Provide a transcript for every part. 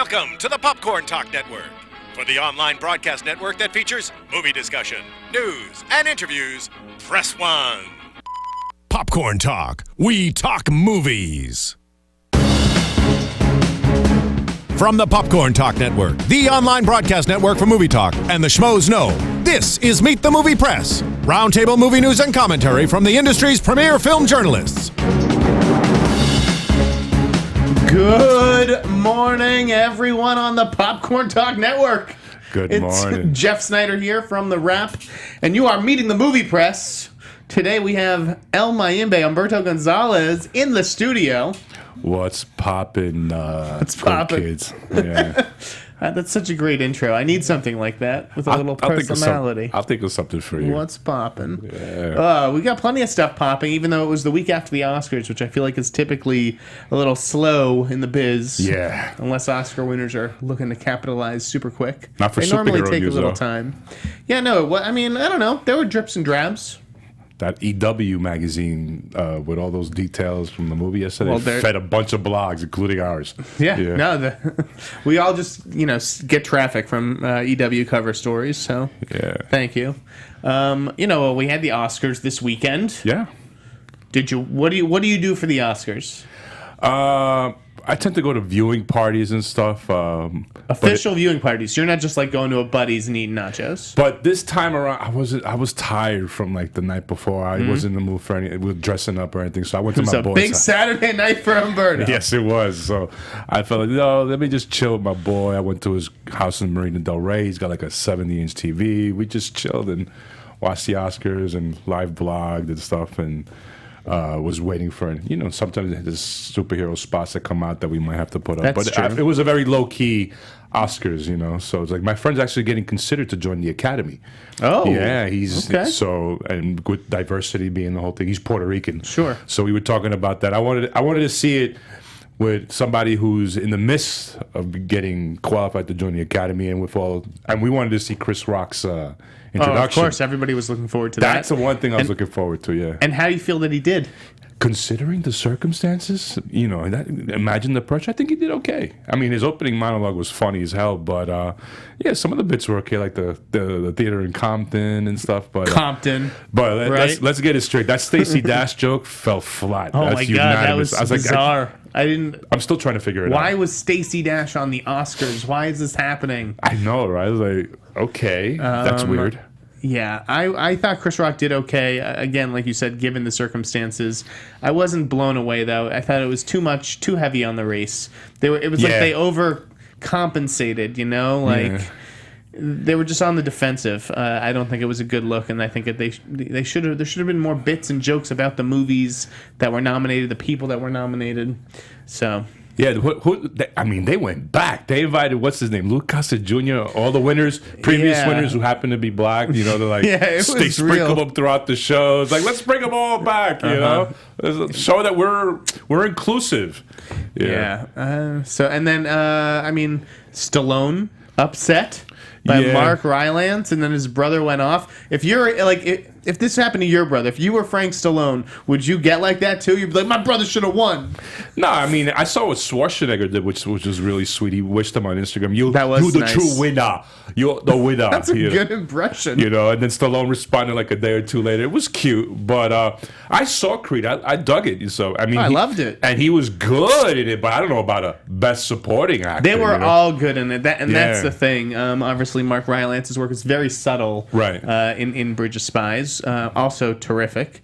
Welcome to the Popcorn Talk Network, for the online broadcast network that features movie discussion, news, and interviews. Press 1. Popcorn Talk. We talk movies. From the Popcorn Talk Network, the online broadcast network for movie talk, and the schmoes know, this is Meet the Movie Press. Roundtable movie news and commentary from the industry's premier film journalists. Good morning, everyone on the Popcorn Talk Network. Good morning. It's Jeff Sneider here from The Wrap, and you are meeting the movie press. Today we have El Mayimbe, Umberto Gonzalez, in the studio. What's poppin', What's poppin'? kids? Yeah. That's such a great intro. I need something like that with a little personality. I'll think of something for you. What's poppin'? Yeah. We got plenty of stuff popping, even though it was the week after the Oscars, which I feel like is typically a little slow in the biz. Yeah. Unless Oscar winners are looking to capitalize super quick. Not for they normally superhero take news, a little though. time. Yeah, no, I mean, I don't know. There were drips and drabs. That EW magazine with all those details from the movie yesterday Well, fed a bunch of blogs, including ours. Yeah. No, we all just, get traffic from EW cover stories, so Yeah. thank you. We had the Oscars this weekend. Yeah. Did you? What do you do for the Oscars? I tend to go to viewing parties and stuff. Official viewing parties. You're not just like going to a buddy's and eating nachos. But this time around, I was tired from like the night before. I wasn't in the mood for with dressing up or anything, so I went to It was my a boy's big house. Saturday night for Umberto. Yes, it was. So I felt like, no, let me just chill with my boy. I went to his house in Marina Del Rey. He's got like a 70-inch TV. We just chilled and watched the Oscars and live blogged and stuff, and was waiting for, sometimes there's superhero spots that come out that we might have to put up. That's But true. it was a very low-key Oscars, so it's like my friend's actually getting considered to join the Academy. Oh. Yeah, he's okay. and with diversity being the whole thing, he's Puerto Rican. Sure. So we were talking about that. I wanted to see it with somebody who's in the midst of getting qualified to join the Academy, and we wanted to see Chris Rock's introduction. Oh, of course, everybody was looking forward to that. That's the one thing I was looking forward to, yeah. And how do you feel that he did? Considering the circumstances, imagine the pressure, I think he did okay. I mean, his opening monologue was funny as hell, but some of the bits were okay, like the theater in Compton and stuff. But Compton. But let's get it straight. That Stacey Dash joke fell flat. Oh That's my God, unanimous. that was bizarre. I'm still trying to figure it out. Why was Stacey Dash on the Oscars? Why is this happening? I know, right? I was like, okay, that's weird. Yeah, I thought Chris Rock did okay. Again, like you said, given the circumstances. I wasn't blown away, though. I thought it was too heavy on the race. It was like they overcompensated, They were just on the defensive. I don't think it was a good look, and I think that there should have been more bits and jokes about the movies that were nominated, the people that were nominated. So yeah, they went back. They invited what's his name, Luke Costa Jr., all the winners, previous winners who happened to be black. They're like, it they was sprinkle real. them throughout the shows. Like, let's bring them all back. Show that we're inclusive. Yeah. And then Stallone upset by Mark Rylance, and then his brother went off. If you're like, if this happened to your brother, if you were Frank Stallone, would you get like that too? You'd be like, my brother should have won. No, I mean, I saw what Schwarzenegger did, which was really sweet. He wished him on Instagram, you're the nice. true winner. You're the winner. That's a good impression. And then Stallone responded like a day or two later. It was cute, but I saw Creed. I dug it. So I mean, I loved it, and he was good in it. But I don't know about a best supporting actor. They were all good in it, that's the thing. Obviously, Mark Rylance's work is very subtle, right? In Bridge of Spies, also terrific.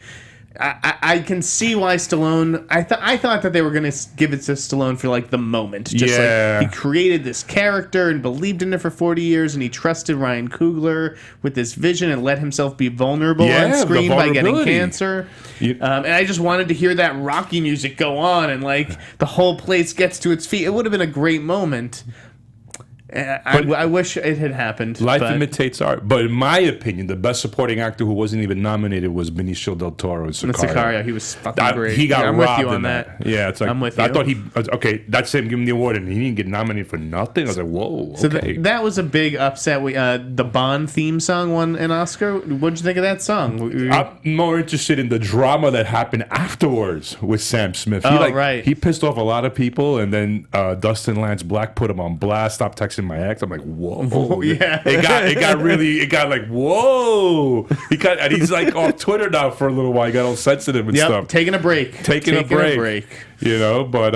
I can see why Stallone. I thought that they were going to give it to Stallone for like the moment. Just like he created this character and believed in it for 40 years, and he trusted Ryan Coogler with this vision and let himself be vulnerable on screen by getting cancer. And I just wanted to hear that Rocky music go on, and like the whole place gets to its feet. It would have been a great moment. I wish it had happened. Life imitates art. But in my opinion, the best supporting actor who wasn't even nominated was Benicio del Toro in Sicario. Sicario, he was fucking great. He got I'm robbed with you on in that. Yeah, it's like, I'm with you. I thought that's him giving the award, and he didn't get nominated for nothing. I was like, whoa, So okay. that was a big upset. The Bond theme song won an Oscar. What'd you think of that song? I'm more interested in the drama that happened afterwards with Sam Smith. Right. He pissed off a lot of people, and then Dustin Lance Black put him on blast. Stop texting my ex. I'm like, whoa. Yeah. It got like, whoa. And he's like off Twitter now for a little while. He got all sensitive and stuff. Taking a break. Taking a break. You know, but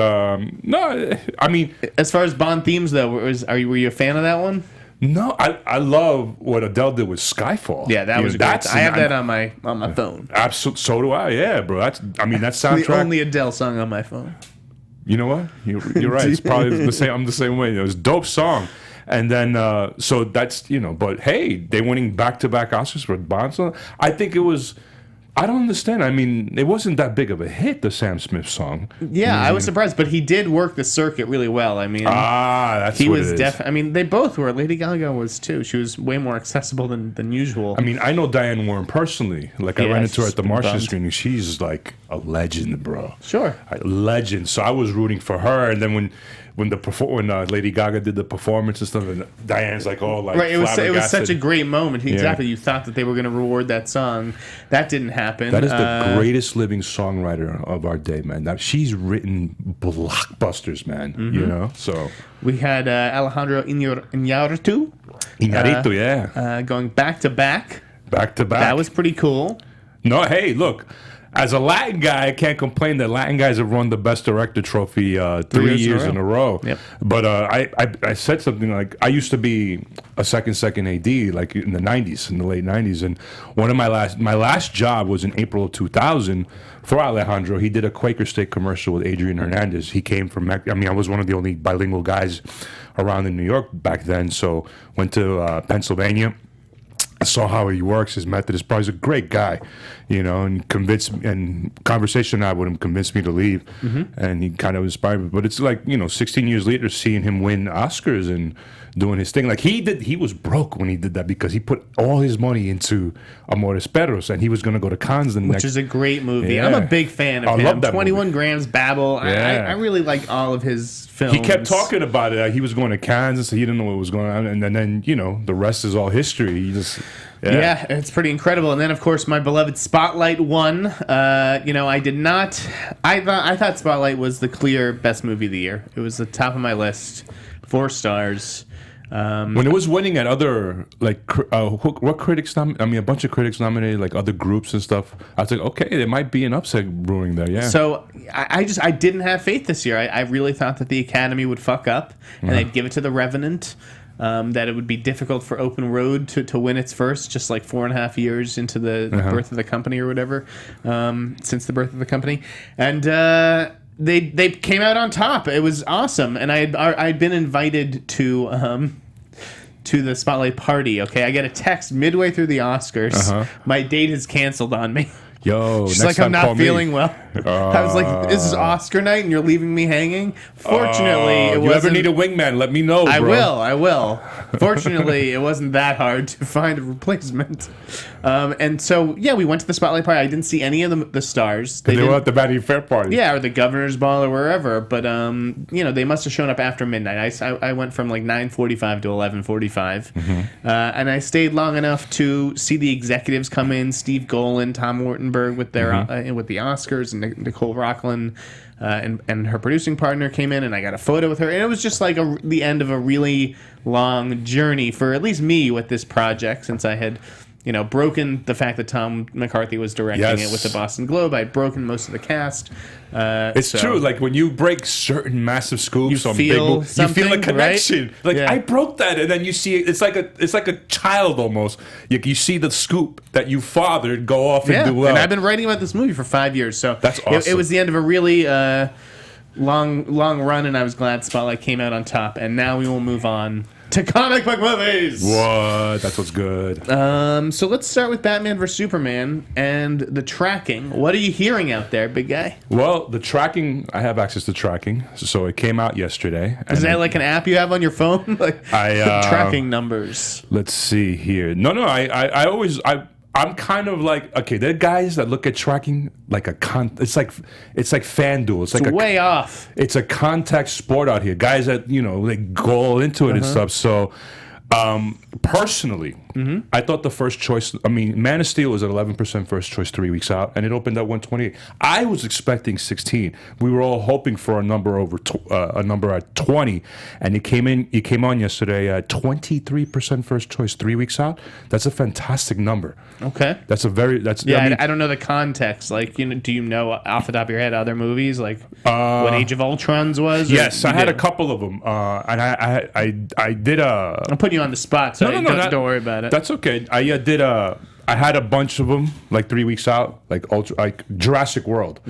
no, I mean, as far as Bond themes though, were you a fan of that one? No, I love what Adele did with Skyfall. Yeah, that was great. I have that on my phone. Absolutely, so do I. Yeah, bro. That soundtrack. The only Adele song on my phone. You know what? You're right. It's probably the same. I'm the same way. It was a dope song, and then so that's But hey, they winning back-to-back Oscars for Bond song. I think it was. I don't understand. I mean, it wasn't that big of a hit, the Sam Smith song. Yeah, I was surprised, but he did work the circuit really well. I mean, that's he what was it is. I mean, they both were. Lady Gaga was too. She was way more accessible than usual. I mean, I know Diane Warren personally. Like, I ran into her at the Martian bummed. screening. She's like a legend, bro. Sure, A legend. So I was rooting for her, and then when Lady Gaga did the performance and stuff, and Diane's like, oh, like, right. It was flabbergasted. such a great moment. Exactly. Yeah. You thought that they were going to reward that song. That didn't happen. That is the greatest living songwriter of our day, man. She's written blockbusters, man. Mm-hmm. You know, so we had Alejandro Iñárritu. Yeah. Going back to back. Back to back. That was pretty cool. No, hey, look. As a Latin guy, I can't complain that Latin guys have won the Best Director trophy 3 years in a row. Yep. But I said something like, I used to be a second AD, like in the late 90s. And one of my last job was in April of 2000 for Alejandro. He did a Quaker Steak commercial with Adrian Hernandez. He came from, I was one of the only bilingual guys around in New York back then. So went to Pennsylvania. I saw how he works, his method. Is probably a great guy, and conversation I had with him convinced me to leave, and he kind of inspired me. But it's like, 16 years later, seeing him win Oscars and doing his thing. Like he was broke when he did that because he put all his money into Amores Perros, and he was going to go to Cannes which is a great movie. Yeah. I'm a big fan of him. Love that 21 movie. Grams, Babel. Yeah. I really like all of his films. He kept talking about it. He was going to Cannes, and so he didn't know what was going on. And then the rest is all history. He just... Yeah, it's pretty incredible. And then, of course, my beloved Spotlight won. I did not... I thought Spotlight was the clear best movie of the year. It was the top of my list. 4 stars. When it was winning at other, what critics a bunch of critics nominated, like other groups and stuff. I was like, okay, there might be an upset brewing there, yeah. So I didn't have faith this year. I really thought that the Academy would fuck up and they'd give it to The Revenant. That it would be difficult for Open Road to win its first, just like 4.5 years into the birth of the company or whatever, since the birth of the company. And they came out on top. It was awesome. And I'd been invited to the Spotlight party. Okay, I get a text midway through the Oscars. My date is canceled on me. Yo, she's like, I'm not feeling well. I was like, this is Oscar night and you're leaving me hanging? Fortunately, it wasn't. You ever need a wingman, let me know, bro. I will. Fortunately, it wasn't that hard to find a replacement. And so, yeah, we went to the Spotlight party. I didn't see any of the stars. They were at the Vanity Fair party. Yeah, or the Governor's Ball or wherever. But, they must have shown up after midnight. I went from like 9:45 to 11:45. And I stayed long enough to see the executives come in, Steve Golan, Tom Wartenberg with their with the Oscars, and Nicole Rockland and her producing partner came in, and I got a photo with her. And it was just like the end of a really long journey for at least me with this project, since I had broken the fact that Tom McCarthy was directing it with the Boston Globe. I'd broken most of the cast. It's true. Like when you break certain massive scoops on big movies, you feel a connection. Right? Like I broke that, and then you see it's like a child almost. You see the scoop that you fathered go off and do well. And I've been writing about this movie for 5 years, so that's awesome. It was the end of a really long run, and I was glad Spotlight came out on top. And now we will move on to comic book movies. What? That's what's good. So let's start with Batman vs Superman and the tracking. What are you hearing out there, big guy? Well, the tracking, I have access to tracking, so it came out yesterday. Is that like an app you have on your phone? Like tracking numbers. Let's see here. No, I'm kind of like, okay, there are guys that look at tracking like it's like FanDuel. It's like way off. It's a contact sport out here. Guys that, they go all into it and stuff. So personally, I thought the first choice, Man of Steel was at 11% first choice 3 weeks out, and it opened at 128. I was expecting 16. We were all hoping for a number a number at 20, and it came on yesterday at 23% first choice 3 weeks out. That's a fantastic number. Okay. I don't know the context. Like, do you know off the top of your head other movies like what Age of Ultron's was? Yes, I had a couple of them, and I did a. I'm putting you on the spot, so don't worry about it. That's okay. I had a bunch of them like 3 weeks out, like Jurassic World.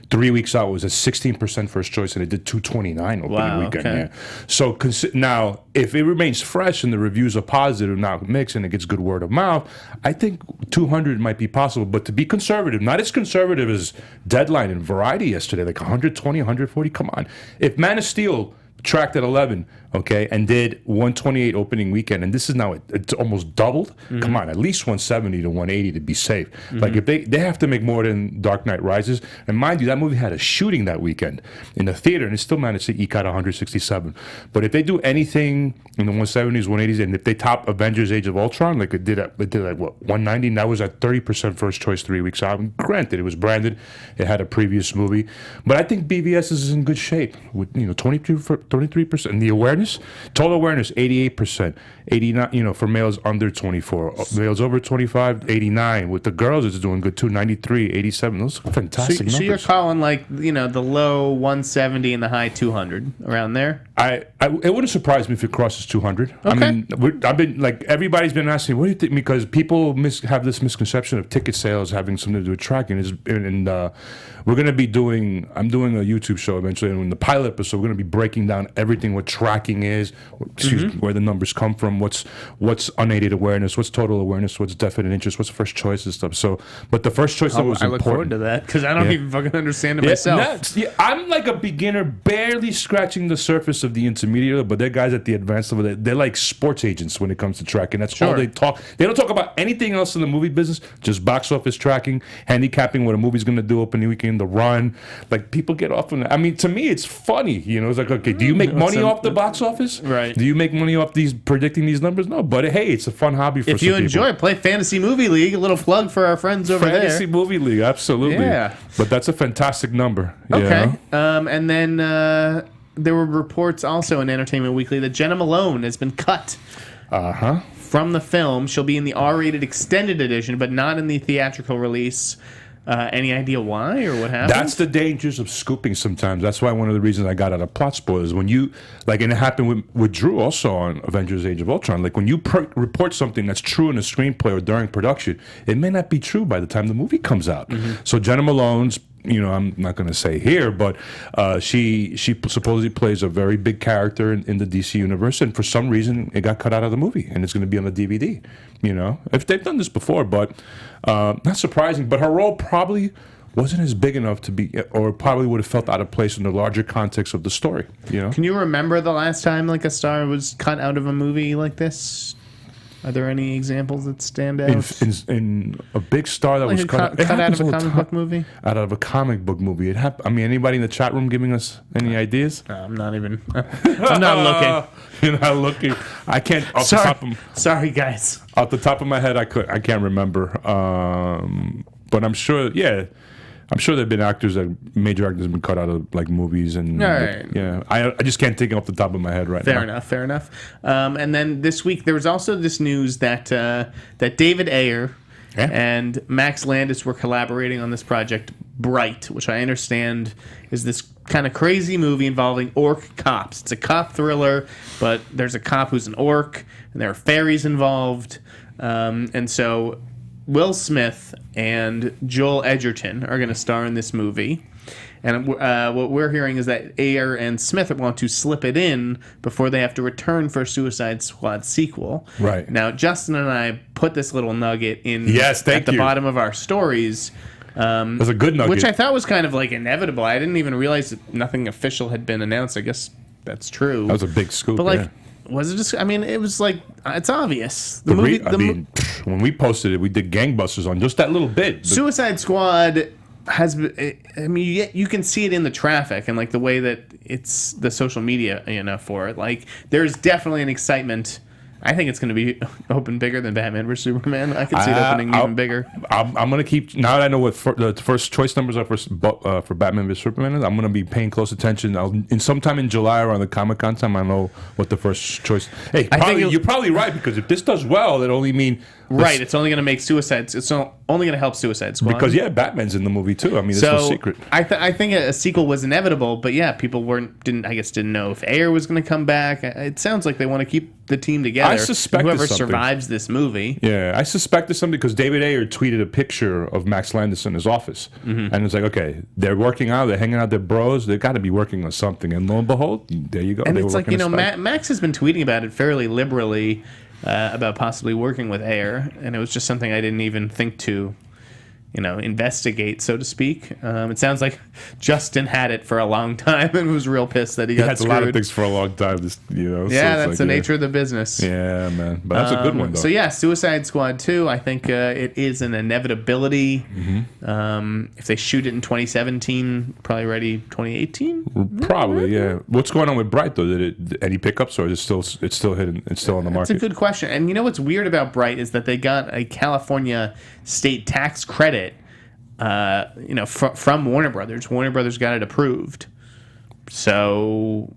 3 weeks out was a 16% first choice, and it did 229 opening weekend. Okay. Yeah. So now, if it remains fresh and the reviews are positive, not mixed, and it gets good word of mouth, I think 200 might be possible. But to be conservative, not as conservative as Deadline and Variety yesterday, like 120, 140. Come on, if Man of Steel tracked at 11, okay, and did 128 opening weekend, and this is now it's almost doubled. Come on, at least 170 to 180 to be safe. Like, if they have to make more than Dark Knight Rises, and mind you, that movie had a shooting that weekend in the theater, and it still managed to eke out 167. But if they do anything in the 170s, 180s, and if they top Avengers: Age of Ultron, like it did like what 190, and that was at 30% first choice 3 weeks out. And granted, it was branded, it had a previous movie, but I think BVS is in good shape with 23%, and the awareness, total awareness 88%, 89, for males under 24, males over 25, 89. With the girls, it's doing good too, 93, 87. Those are fantastic numbers. So you're calling like the low 170 and the high 200 around there? It wouldn't surprise me if it crosses 200. Okay. I've been like, everybody's been asking, what do you think? Because people have this misconception of ticket sales having something to do with tracking. And we're going to be I'm doing a YouTube show eventually, and in the pilot episode, we're going to be breaking down everything, what tracking is, where the numbers come from, what's unaided awareness, what's total awareness, what's definite interest, what's first choice and stuff. So, but the first choice that was important. I look forward to that, because I don't even fucking understand it myself. I'm like a beginner, barely scratching the surface of the intermediate, but they're guys at the advanced level. They're like sports agents when it comes to tracking. That's all they talk. They don't talk about anything else in the movie business, just box office tracking, handicapping what a movie's going to do opening weekend, the run. Like, people get off on that. To me, it's funny. It's like, okay, do you make money off the box office? Right. Do you make money off predicting these numbers? No, but hey, it's a fun hobby for some people. If you enjoy it, play Fantasy Movie League. A little plug for our friends over there. Fantasy Movie League, absolutely. Yeah. But that's a fantastic number. Okay. And then there were reports also in Entertainment Weekly that Jenna Malone has been cut. From the film. She'll be in the R-rated extended edition, but not in the theatrical release. Any idea why or what happened? That's the dangers of scooping sometimes. That's why one of the reasons I got out of plot spoilers. When you, and it happened with Drew also on Avengers: Age of Ultron, like when you report something that's true in a screenplay or during production, it may not be true by the time the movie comes out. So Jenna Malone's, I'm not going to say here, but she supposedly plays a very big character in the DC universe, and for some reason it got cut out of the movie, and it's going to be on the DVD. If they've done this before, but not surprising. But her role probably wasn't as big enough to be, or probably would have felt out of place in the larger context of the story. Can you remember the last time like a star was cut out of a movie like this? Are there any examples that stand out? In a big star that was cut out of a comic book movie? Out of a comic book movie. It happened. Anybody in the chat room giving us any ideas? No, I'm not even. I'm not looking. You're not looking. I can't. Sorry, guys. Off the top of my head, I can't remember. But I'm sure. Yeah. I'm sure there've been major actors have been cut out of like movies and I just can't think off the top of my head right now. Fair enough. And then this week there was also this news that David Ayer and Max Landis were collaborating on this project Bright, which I understand is this kind of crazy movie involving orc cops. It's a cop thriller, but there's a cop who's an orc and there are fairies involved, and so Will Smith and Joel Edgerton are going to star in this movie. And what we're hearing is that Ayer and Smith want to slip it in before they have to return for Suicide Squad sequel. Right. Now, Justin and I put this little nugget in Yes, thank at the you. bottom of our stories. That's a good nugget. Which I thought was kind of like inevitable. I didn't even realize that nothing official had been announced. I guess that's true. That was a big scoop. But like, yeah. was it just? I mean, it was like it's obvious. When we posted it, we did gangbusters on just that little bit. Suicide Squad has. I mean, you can see it in the traffic and like the way that it's the social media, for it. Like, there's definitely an excitement. I think it's going to be open bigger than Batman vs Superman. I could see it opening even bigger. I'm going to keep, now that I know what the first choice numbers are for Batman vs Superman, I'm going to be paying close attention. Sometime in July around the Comic-Con time, I know what the first choice. Hey, you're probably right, because if this does well, it only mean right. It's only going to make Suicide. It's only going to help Suicide Squad. Because Batman's in the movie too. I mean, it's no secret. I think a sequel was inevitable, but people didn't know if Ayer was going to come back. It sounds like they want to keep the team together. I suspect whoever survives this movie. Yeah, I suspect it's something because David Ayer tweeted a picture of Max Landis in his office, and it's like, okay, they're working out, they're hanging out, they're bros, they've got to be working on something, and lo and behold, there you go. And it's like Max has been tweeting about it fairly liberally. About possibly working with Ayer, and it was just something I didn't even think to, investigate, so to speak. It sounds like Justin had it for a long time and was real pissed that he got had screwed. a lot of things for a long time. Yeah, that's the nature of the business. Yeah, man. But that's a good one, though. So, Suicide Squad 2, I think it is an inevitability. If they shoot it in 2017, probably ready 2018? Probably, yeah. What's going on with Bright, though? Did any pickups, or is it's still hidden? It's still on the market? That's a good question. And what's weird about Bright is that they got a California state tax credit, from Warner Brothers. Warner Brothers got it approved. So,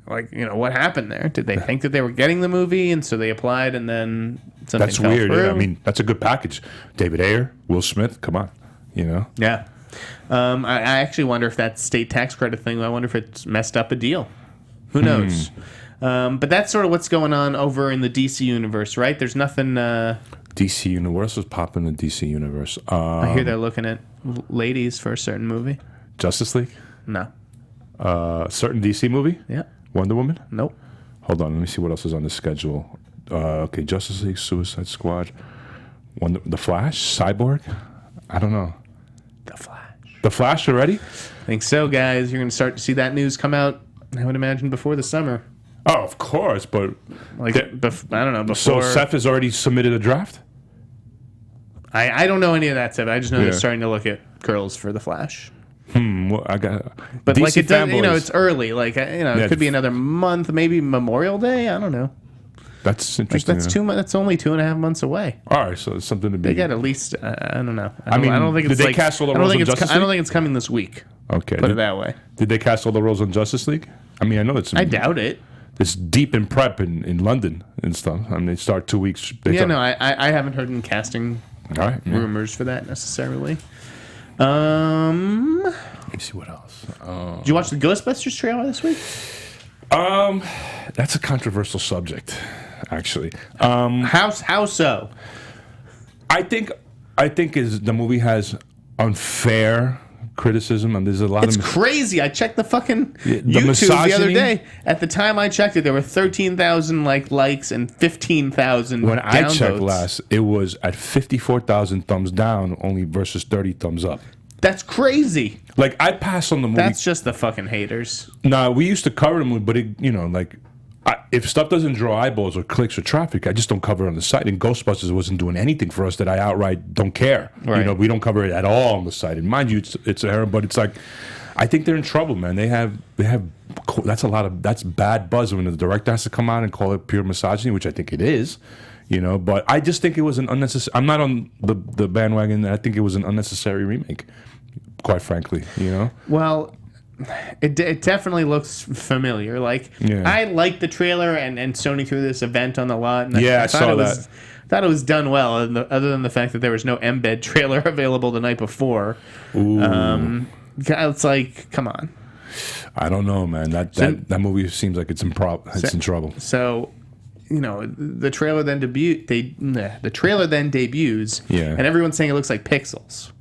what happened there? Did they think that they were getting the movie, and so they applied, and then something That's fell weird. through? Yeah. I mean, that's a good package. David Ayer, Will Smith, come on, Yeah. I actually wonder if that state tax credit thing, I wonder if it's messed up a deal. Who knows? But that's sort of what's going on over in the DC universe, right? There's nothing... DC Universe was popping in the DC Universe. I hear they're looking at ladies for a certain movie. Justice League? No. Certain DC movie? Yeah. Wonder Woman? Nope. Hold on, let me see what else is on the schedule. Okay, Justice League, Suicide Squad, The Flash, Cyborg? I don't know. The Flash. The Flash already? I think so, guys. You're going to start to see that news come out, I would imagine, before the summer. Oh, of course, but... I don't know, before... So Seth has already submitted a draft? I don't know any of that stuff. I just know they're starting to look at girls for The Flash. Well, I got... But DC like it does, fanboys. it's early. Like it could be another month, maybe Memorial Day. I don't know. That's interesting. That's only 2.5 months away. All right, so it's something to be... They got at least I don't know. I don't think it's did they cast all the roles on Justice League? I don't think it's coming this week. Okay, put it that way. Did they cast all the roles on Justice League? I mean, I know it's... I doubt it. It's deep in prep in London and stuff. I mean, they start 2 weeks... I haven't heard any casting rumors for that necessarily. Let me see what else. Did you watch the Ghostbusters trailer this week? That's a controversial subject, actually. How so? I think the movie has unfair criticism, and there's a lot of... It's crazy. I checked the fucking YouTube the other day. At the time I checked it, there were 13,000 likes and 15,000 When downloads. I checked last, it was at 54,000 thumbs down only versus 30 thumbs up. That's crazy. Like, I passed on the movie. That's just the fucking haters. No, we used to cover the movie, but if stuff doesn't draw eyeballs or clicks or traffic, I just don't cover it on the site. And Ghostbusters wasn't doing anything for us that I outright don't care. Right. We don't cover it at all on the site. And mind you, it's a but it's like, I think they're in trouble, man. They have that's bad buzz when the director has to come out and call it pure misogyny, which I think it is. But I just think it was an unnecessary. I'm not on the bandwagon. I think it was an unnecessary remake, quite frankly. Well, it definitely looks familiar. I liked the trailer, and Sony threw this event on the lot. And I saw that. Thought it was done well, other than the fact that there was no embed trailer available the night before. Ooh. It's like, come on. I don't know, man. That movie seems like it's in trouble. So, the trailer then debuts. Yeah. And everyone's saying it looks like Pixels.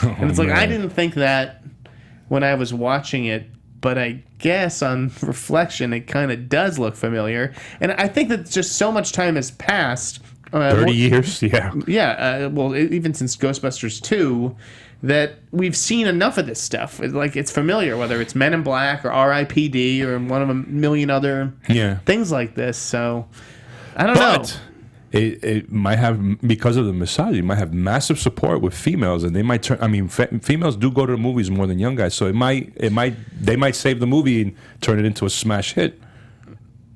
And it's like, I didn't think that when I was watching it, but I guess on reflection, it kind of does look familiar. And I think that just so much time has passed. 30 years? Yeah. Yeah. Well, even since Ghostbusters 2, that we've seen enough of this stuff. Like, it's familiar, whether it's Men in Black or R.I.P.D. or one of a million other things like this. So, I don't know. It might have, because of the misogyny, it might have massive support with females, and they might turn. I mean, females do go to the movies more than young guys, so they might save the movie and turn it into a smash hit.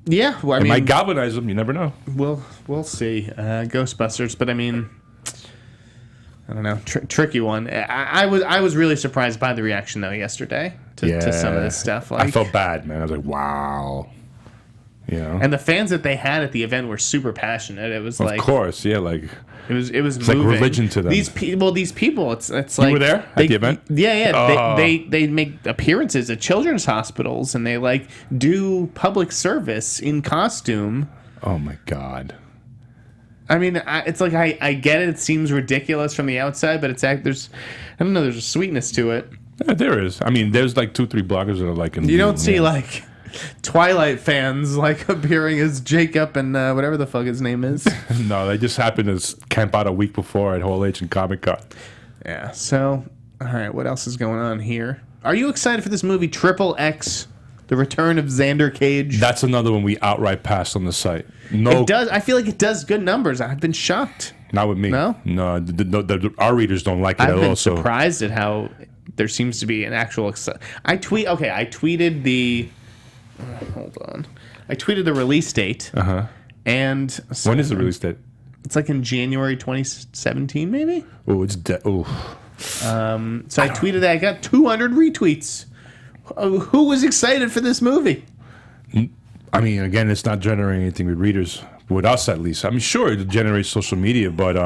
Yeah, well, I mean, might galvanize them. You never know. We'll see. Ghostbusters, but I mean, I don't know. Tricky one. I was really surprised by the reaction though yesterday to some of this stuff. Like, I felt bad, man. I was like, wow. You know? And the fans that they had at the event were super passionate. It was like, of course, yeah, like it was it's moving. like religion to them. These people, it's like you were there at the event. Yeah. Oh. They make appearances at children's hospitals and they like do public service in costume. Oh my god. I mean, it's like I get it. It seems ridiculous from the outside, but there's a sweetness to it. Yeah, there is. I mean, there's like 2-3 bloggers that are like. You don't see like Twilight fans like appearing as Jacob and whatever the fuck his name is. No, they just happened to camp out a week before at Hall H and Comic Con. Yeah. So, all right, what else is going on here? Are you excited for this movie Triple X, The Return of Xander Cage? That's another one we outright passed on the site. No, it does. I feel like it does good numbers. I've been shocked. Not with me. No. Our readers don't like it at all. I've been surprised at how there seems to be an actual. I tweeted the. Hold on. I tweeted the release date. And so when is the release date? It's like in January 2017, maybe. Oh, it's so I tweeted that. I got 200 retweets. Who was excited for this movie? I mean, again, it's not generating anything with readers, with us at least. I mean, sure, it generates social media, but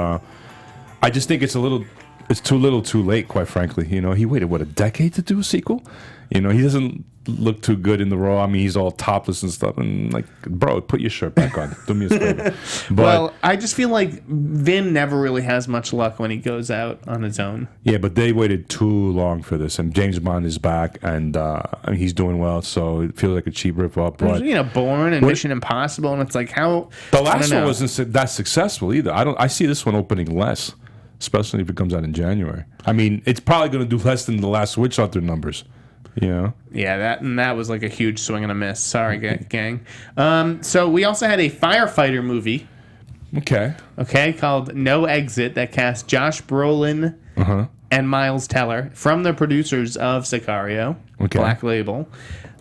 I just think it's too little, too late. Quite frankly, you know, he waited a decade to do a sequel. You know, he doesn't look too good in the role. I mean, he's all topless and stuff. And like, bro, put your shirt back on. Do me a favor. But, well, I just feel like Vin never really has much luck when he goes out on his own. Yeah, but they waited too long for this. And James Bond is back, and I mean, he's doing well. So it feels like a cheap rip-off. But you know, Bourne and Mission Impossible, and it's like how the last one wasn't that successful either. I see this one opening less, especially if it comes out in January. I mean, it's probably going to do less than the last Witch Hunter numbers. You know? Yeah, that was like a huge swing and a miss. Sorry, gang. So we also had a Firefighter movie. Okay, called No Exit that cast Josh Brolin and Miles Teller from the producers of Sicario, Black Label.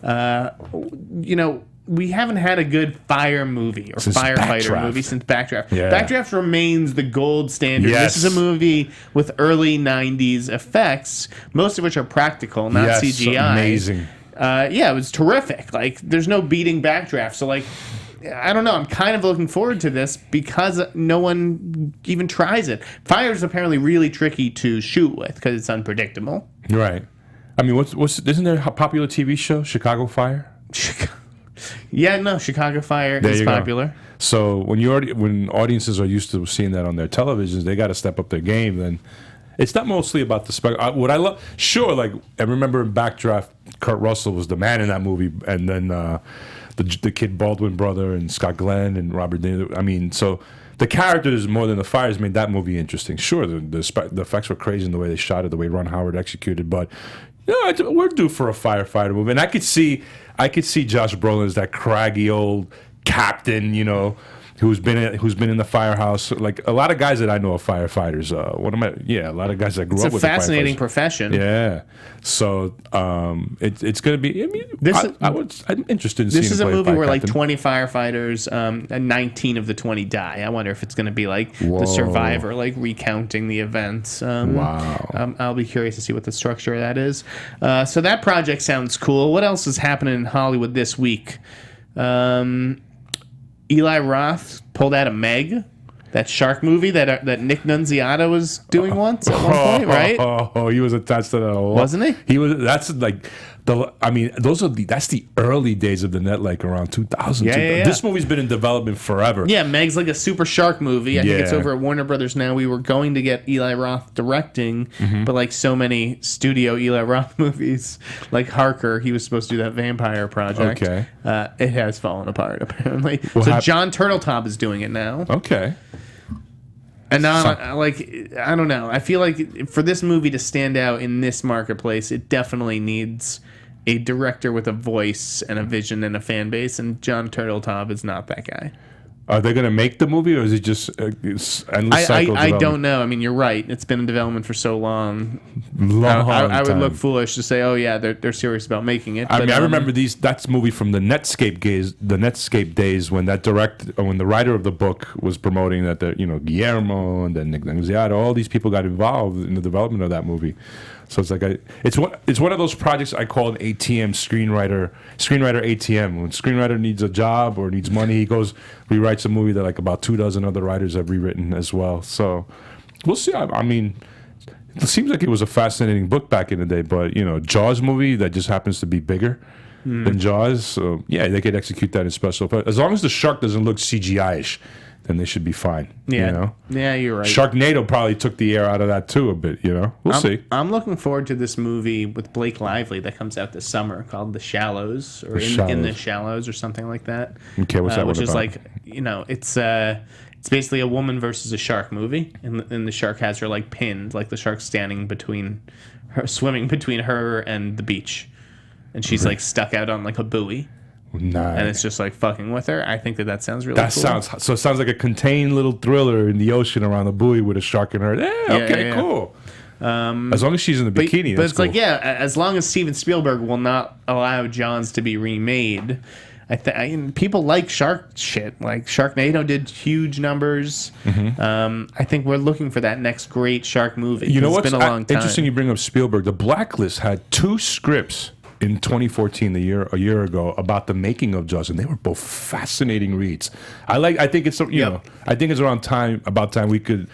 You know, we haven't had a good fire movie or firefighter movie since Backdraft. Yeah. Backdraft remains the gold standard. Yes. This is a movie with early 90s effects, most of which are practical, not CGI. Amazing. Yeah, it was terrific. Like, there's no beating Backdraft. So, like, I don't know. I'm kind of looking forward to this because no one even tries it. Fire is apparently really tricky to shoot with because it's unpredictable. Right. I mean, isn't there a popular TV show, Chicago Fire? Yeah, no, Chicago Fire is popular. Go. So when audiences are used to seeing that on their televisions, they got to step up their game. Then it's not mostly about the spec. What I love, sure, like I remember in Backdraft, Kurt Russell was the man in that movie, and then the kid Baldwin brother and Scott Glenn and Robert De Niro. I mean, so the characters more than the fires made that movie interesting. Sure, the effects were crazy in the way they shot it, the way Ron Howard executed, but. You know, we're due for a firefighter movie, and I could see Josh Brolin as that craggy old captain, you know, who's been in the firehouse. Like a lot of guys that I know are firefighters. A lot of guys that grew up with. It's a fascinating profession. Yeah, so it's going to be. I mean, I'm interested in seeing. This is a movie where like 20 firefighters, and 19 of the 20 die. I wonder if it's going to be like The Survivor, like recounting the events. Wow. I'll be curious to see what the structure of that is. So that project sounds cool. What else is happening in Hollywood this week? Eli Roth pulled out of Meg, that shark movie that Nick Nunziata was doing once at one point, right? Oh, he was attached to that a lot. Wasn't he? He was. That's like That's the early days of the net, like around 2000. Yeah. This movie's been in development forever. Yeah, Meg's like a super shark movie. I think it's over at Warner Brothers now. We were going to get Eli Roth directing, but like so many studio Eli Roth movies, like Harker, he was supposed to do that vampire project. Okay. It has fallen apart, apparently. John Turteltaub is doing it now. Okay. And now, I don't know. I feel like for this movie to stand out in this marketplace, it definitely needs a director with a voice and a vision and a fan base, and John Turteltaub is not that guy. Are they going to make the movie, or is it just endless cycle I don't know. I mean, you're right. It's been in development for so long. I would look foolish to say, oh yeah, they're serious about making it. I remember that's a movie from the Netscape days when when the writer of the book was promoting that Guillermo and then Nick Nunziata, all these people got involved in the development of that movie. So it's like it's one of those projects I call an ATM screenwriter ATM. When screenwriter needs a job or needs money, he rewrites a movie that like about 24 other writers have rewritten as well. So we'll see. I mean, it seems like it was a fascinating book back in the day, but Jaws movie that just happens to be bigger than Jaws. So yeah, they could execute that in special effects as long as the shark doesn't look CGI-ish. Then they should be fine. Yeah, yeah, you're right. Sharknado probably took the air out of that too a bit. We'll see. I'm looking forward to this movie with Blake Lively that comes out this summer called The Shallows or In the Shallows or something like that. Okay, what's that? Which is about? Like it's basically a woman versus a shark movie, and the shark has her like pinned, like the shark's swimming between her and the beach, and she's like stuck out on like a buoy. Nice. And it's just like fucking with her. I think that sounds really cool. It sounds like a contained little thriller in the ocean around the buoy with a shark in her. Yeah, cool. As long as she's in the bikini. But it's cool. like, as long as Steven Spielberg will not allow Jaws to be remade, people like shark shit. Like Sharknado did huge numbers. I think we're looking for that next great shark movie. It's been a long time. Interesting you bring up Spielberg. The Blacklist had 2 scripts in 2014, a year ago, about the making of Jaws, and they were both fascinating reads. I think it's I think it's about time we could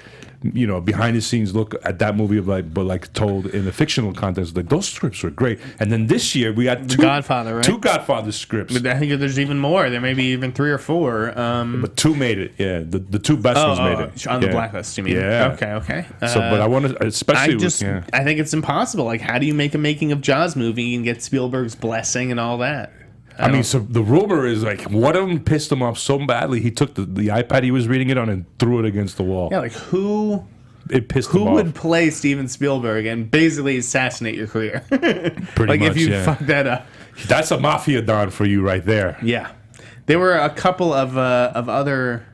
behind the scenes look at that movie but told in the fictional context. Like those scripts were great. And then this year we got two Godfather, right? 2 Godfather scripts. But I think there's even more. There may be even 3 or 4. But 2 made it. Yeah, the 2 best ones made it on the Blacklist. You mean? Yeah. Okay. But I want to, especially. I think it's impossible. Like, how do you make a making of Jaws movie and get Spielberg's blessing and all that? So the rumor is like one of them pissed him off so badly he took the iPad he was reading it on and threw it against the wall. Yeah, like who Who would play Steven Spielberg and basically assassinate your career? Pretty much, if you fuck that up. That's a mafia don for you right there. Yeah. There were a couple of other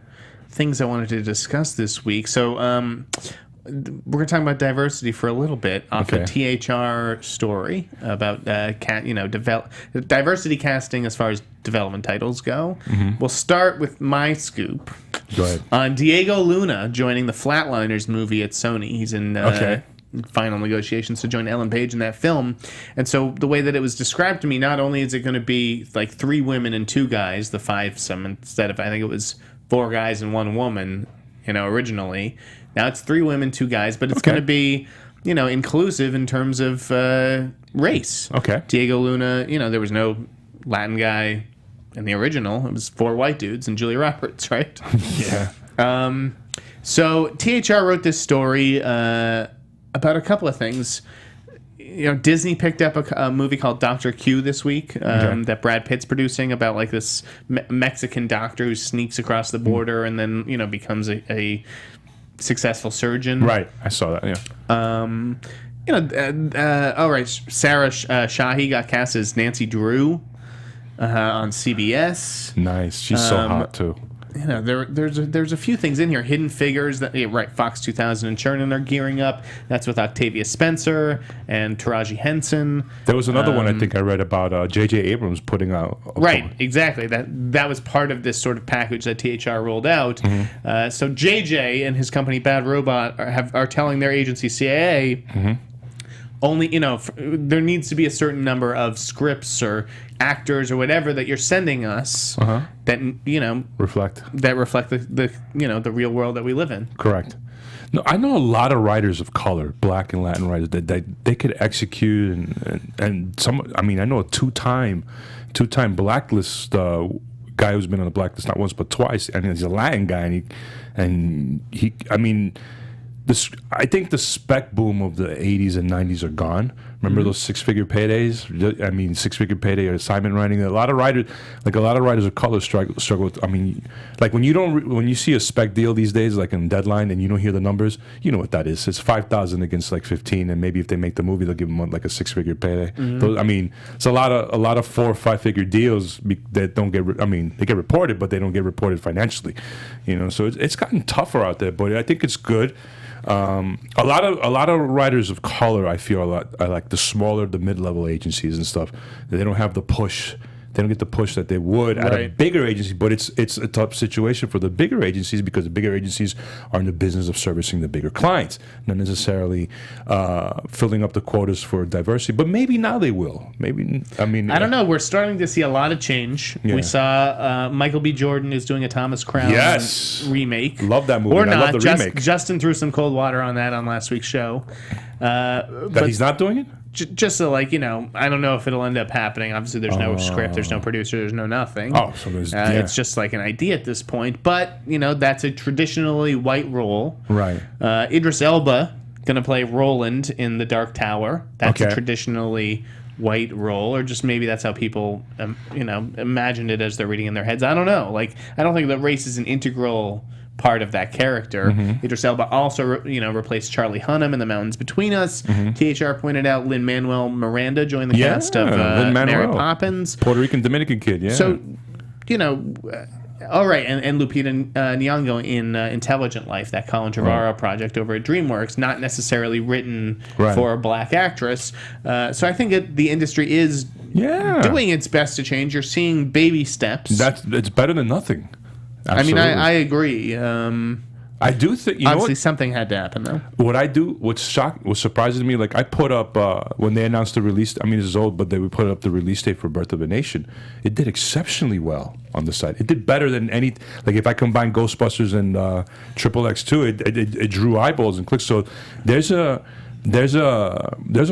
things I wanted to discuss this week. So we're going to talk about diversity for a little bit off a THR story about diversity casting as far as development titles go. We'll start with my scoop. Go ahead. On Diego Luna joining the Flatliners movie at Sony. He's in final negotiations to join Ellen Page in that film. And so the way that it was described to me, not only is it going to be like 3 women and 2 guys, the 5-some, instead of, I think it was 4 guys and 1 woman, originally. Now it's 3 women, 2 guys, but it's going to be, inclusive in terms of race. Okay. Diego Luna, there was no Latin guy in the original. It was 4 white dudes and Julia Roberts, right? Yeah. So THR wrote this story about a couple of things. Disney picked up a movie called Dr. Q this week that Brad Pitt's producing about like this Mexican doctor who sneaks across the border and then, becomes a successful surgeon. Right. I saw that, yeah. All right. Sarah Shahi got cast as Nancy Drew on CBS. Nice. She's so hot, too. There's a few things in here. Hidden Figures, Fox 2000 and Chernin are gearing up. That's with Octavia Spencer and Taraji Henson. There was another one I think I read about J.J. Abrams putting out. Right, exactly. That was part of this sort of package that THR rolled out. So J.J. and his company Bad Robot are telling their agency CAA only, there needs to be a certain number of scripts or actors or whatever that you're sending us that reflect the real world that we live in. Correct. No, I know a lot of writers of color, Black and Latin writers, that they could execute and some. I mean, I know a two-time blacklist guy who's been on the blacklist not once but twice, and he's a Latin guy, and he. I mean, I think the spec boom of the 80s and 90s are gone. Remember those six-figure paydays? I mean, six-figure payday or assignment writing. A lot of writers of color struggle with. I mean, like when you see a spec deal these days, like in Deadline, and you don't hear the numbers, you know what that is. It's 5,000 against like 15, and maybe if they make the movie, they'll give them like a six-figure payday. Those, I mean, it's a lot of 4 or 5-figure deals that don't get. They get reported, but they don't get reported financially. You know, so it's gotten tougher out there, but I think it's good. A lot of writers of color, I feel, are like the smaller, the mid-level agencies and stuff. They don't have the push. They don't get the push that they would at a bigger agency. But it's a tough situation for the bigger agencies because the bigger agencies are in the business of servicing the bigger clients, not necessarily filling up the quotas for diversity. But maybe now they will. Maybe I don't know. We're starting to see a lot of change. Yeah. We saw Michael B. Jordan is doing a Thomas Crown remake. Love that movie. Or not. I love the remake. Justin threw some cold water on that on last week's show. But he's not doing it? Just so, like, you know, I don't know if it'll end up happening. Obviously, there's no script, there's no producer, there's no nothing. Oh, so it's just like an idea at this point. But, you know, that's a traditionally white role. Right. Idris Elba going to play Roland in The Dark Tower. That's a traditionally white role, or just maybe that's how people, imagined it as they're reading in their heads. I don't know. Like, I don't think that race is an integral part of that character. Idris Elba also, replaced Charlie Hunnam in The Mountains Between Us. THR pointed out Lin-Manuel Miranda joined the cast of Mary Poppins. Puerto Rican Dominican kid, yeah. So, all right, and Lupita Nyong'o in Intelligent Life, that Colin Trevorrow project over at DreamWorks, not necessarily written for a black actress. So I think the industry is doing its best to change. You're seeing baby steps. It's better than nothing. Absolutely. I mean, I agree. I do think obviously something had to happen though. What surprises me, like I put up when they announced the release. I mean, this is old, but they would put up the release date for Birth of a Nation. It did exceptionally well on the site. It did better than any. Like if I combine Ghostbusters and XXX2, it drew eyeballs and clicks. So there's a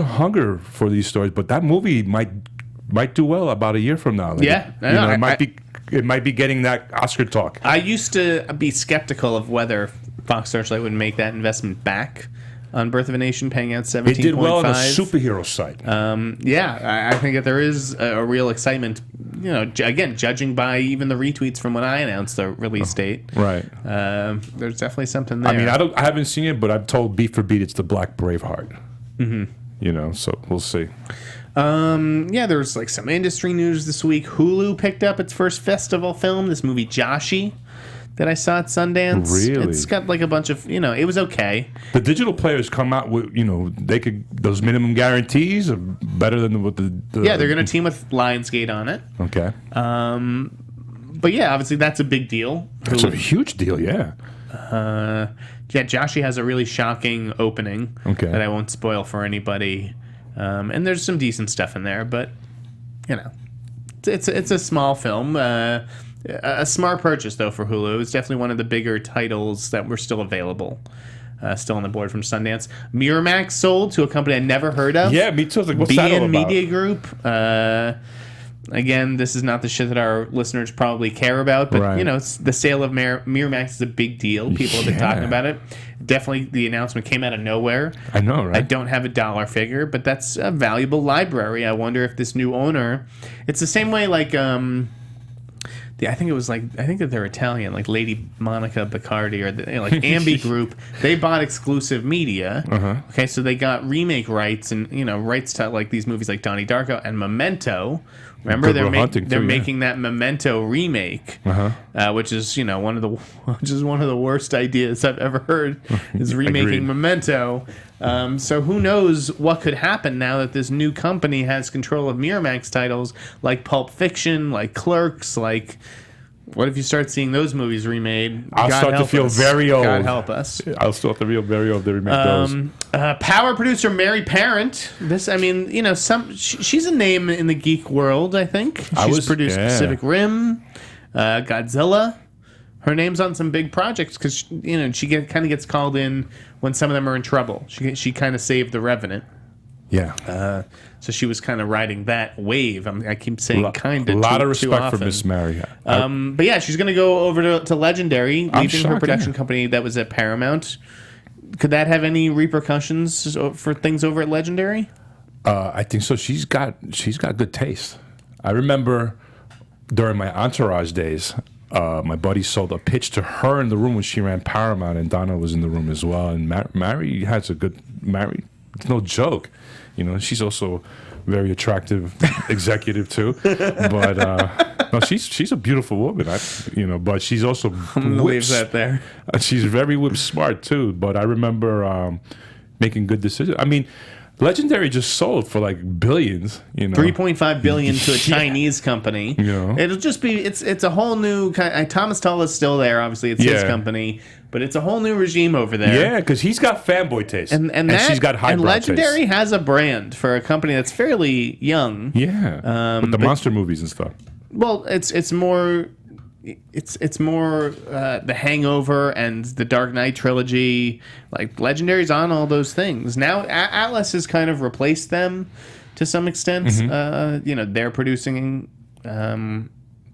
hunger for these stories, but that movie might do well about a year from now. Like, it might be getting that Oscar talk. I used to be skeptical of whether Fox Searchlight would make that investment back on Birth of a Nation, paying out 17.5. It did well on the superhero site. I think that there is a real excitement. Again, judging by even the retweets from when I announced the release date. Right. There's definitely something there. I mean, I haven't seen it, but I've told beat for beat it's the Black Braveheart. So we'll see. There's like some industry news this week. Hulu picked up its first festival film, this movie Joshi, that I saw at Sundance. Really? It's got like a bunch of, it was okay. The digital players come out with, those minimum guarantees are better than what the yeah, they're going to team with Lionsgate on it. Okay. But yeah, obviously that's a big deal. It's a huge deal, yeah. Joshi has a really shocking opening that I won't spoil for anybody. And there's some decent stuff in there, but it's a small film. A smart purchase though for Hulu. It's definitely one of the bigger titles that were still available, still on the board from Sundance. Miramax sold to a company I never heard of. Yeah, me too. I was like, what's that all about? Media Group. Again, this is not the shit that our listeners probably care about, but it's the sale of Miramax is a big deal. People have been talking about it. Definitely, the announcement came out of nowhere. I know, right? I don't have a dollar figure, but that's a valuable library. I wonder if this new owner, it's the same way like I think that they're Italian, like Lady Monica Baccardi or like Ambi Group. They bought exclusive media. Okay, so they got remake rights and rights to like these movies like Donnie Darko and Memento. Remember, they're making that Memento remake, which is one of the worst ideas I've ever heard. Is remaking Memento. So who knows what could happen now that this new company has control of Miramax titles like Pulp Fiction, like Clerks, like. What if you start seeing those movies remade? I'll start to feel very old. God help us. I'll start to feel very old. They remake those. Power producer Mary Parent. She's a name in the geek world. I think she's produced Pacific Rim, Godzilla, her name's on some big projects because she kind of gets called in when some of them are in trouble. She kind of saved The Revenant. Yeah. So she was kind of riding that wave. I keep saying kind of. A lot of too respect often. for Miss Mary. But yeah, she's going to go over to Legendary, leaving her production yeah. company that was at Paramount. Could that have any repercussions for things over at Legendary? I think so. She's got good taste. I remember during my Entourage days, my buddy sold a pitch to her in the room when she ran Paramount, and Donna was in the room as well. And Mary has a good Mary. It's no joke. She's also very attractive executive too. But no, she's a beautiful woman. But she's also I'm gonna leave that there. She's very whip smart too. But I remember making good decisions. I mean, Legendary just sold for like billions. $3.5 billion to a Chinese company. It'll just be it's a whole new kind. Thomas Tull is still there. Obviously, it's his company, but it's a whole new regime over there. Yeah, because he's got fanboy taste, and she's got highbrow and Legendary taste. has a brand for a company that's fairly young. Yeah, with the monster movies and stuff. Well, it's more. It's more The Hangover and the Dark Knight trilogy. Like Legendary's on all those things now. Atlas has kind of replaced them to some extent. They're producing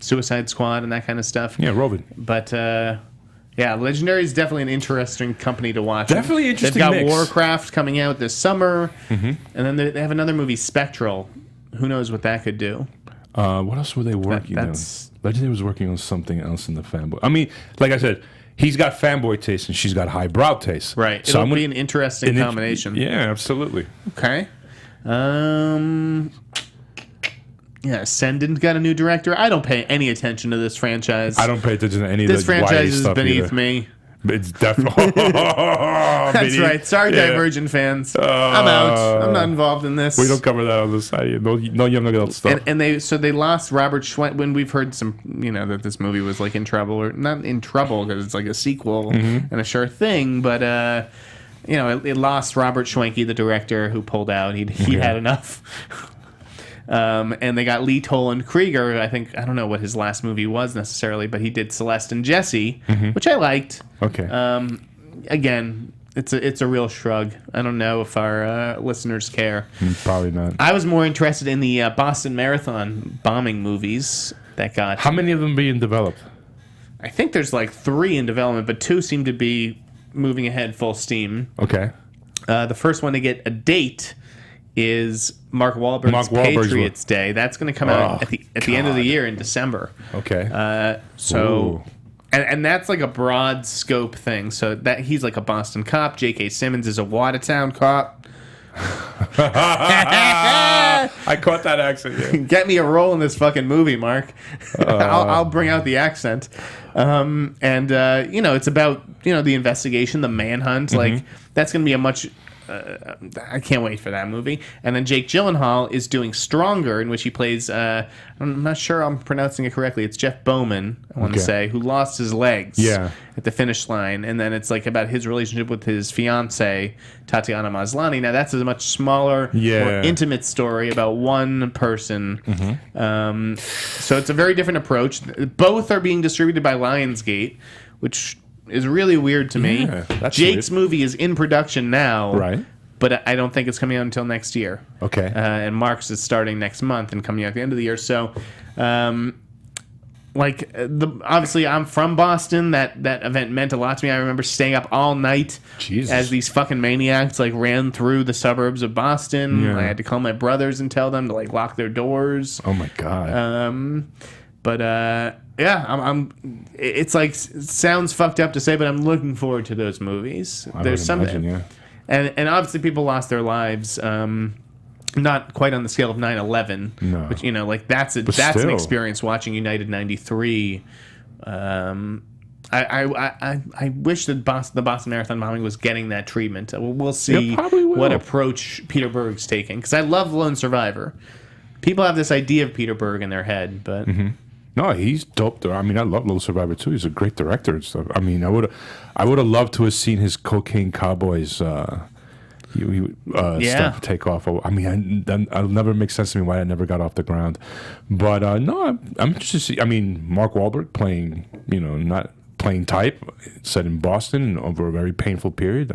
Suicide Squad and that kind of stuff. Yeah, Robin. But Legendary is definitely an interesting company to watch. Definitely interesting. They've got mix. Warcraft coming out this summer, and then they have another movie, Spectral. Who knows what that could do? What else were they working on? Legendary was working on something else in the fanboy. I mean, like I said, he's got fanboy taste and she's got highbrow taste. Right. So it'll be an interesting combination. Yeah, absolutely. Okay. Ascendant got a new director. I don't pay any attention to this franchise. I don't pay attention to any of this the franchise is stuff beneath either. me. It's definitely. That's right. Sorry, Divergent fans. I'm out. I'm not involved in this. We don't cover that on the side. No young adult stuff. And they lost Robert Schwent when we've heard some that this movie was like in trouble, or not in trouble because it's like a sequel and a sure thing, but it lost Robert Schwenke, the director, who pulled out. He had enough. And they got Lee Toland Krieger. I don't know what his last movie was necessarily, but he did Celeste and Jesse, which I liked. Okay. Again, it's a real shrug. I don't know if our listeners care. Probably not. I was more interested in the Boston Marathon bombing movies that got. How many of them being developed? I think there's like 3 in development, but 2 seem to be moving ahead full steam. Okay. The first one to get a date is Mark Wahlberg's Patriots Day. That's going to come out at the end of the year in December. Okay. And that's like a broad scope thing. So that he's like a Boston cop. J.K. Simmons is a Watertown cop. I caught that accent. Yeah. Get me a role in this fucking movie, Mark. I'll bring out the accent. It's about the investigation, the manhunt. Like that's going to be a much. I can't wait for that movie. And then Jake Gyllenhaal is doing Stronger, in which he plays, I'm not sure I'm pronouncing it correctly, it's Jeff Bowman, I want to say, who lost his legs at the finish line. And then it's like about his relationship with his fiancée, Tatiana Maslany. Now that's a much smaller, more intimate story about one person. So it's a very different approach. Both are being distributed by Lionsgate, which is really weird to me. Jake's movie is in production now, right? But I don't think it's coming out until next year. Okay. And Mark's is starting next month and coming out at the end of the year. So, obviously, I'm from Boston. That event meant a lot to me. I remember staying up all night as these fucking maniacs ran through the suburbs of Boston. I had to call my brothers and tell them to lock their doors. Oh my god. It's it sounds fucked up to say, but I'm looking forward to those movies. There's something, and obviously people lost their lives, not quite on the scale of 9/11, no. But that's an experience watching United 93. I wish that the Boston Marathon bombing was getting that treatment. We'll see what approach Peter Berg's taking, because I love Lone Survivor. People have this idea of Peter Berg in their head, but. No, he's dope. I mean, I love Little Survivor too. He's a great director and stuff. I mean, I would have loved to have seen his Cocaine Cowboys stuff take off. I mean, it'll never make sense to me why it never got off the ground. But no, I'm interested to see. I mean, Mark Wahlberg playing plain type, set in Boston and over a very painful period.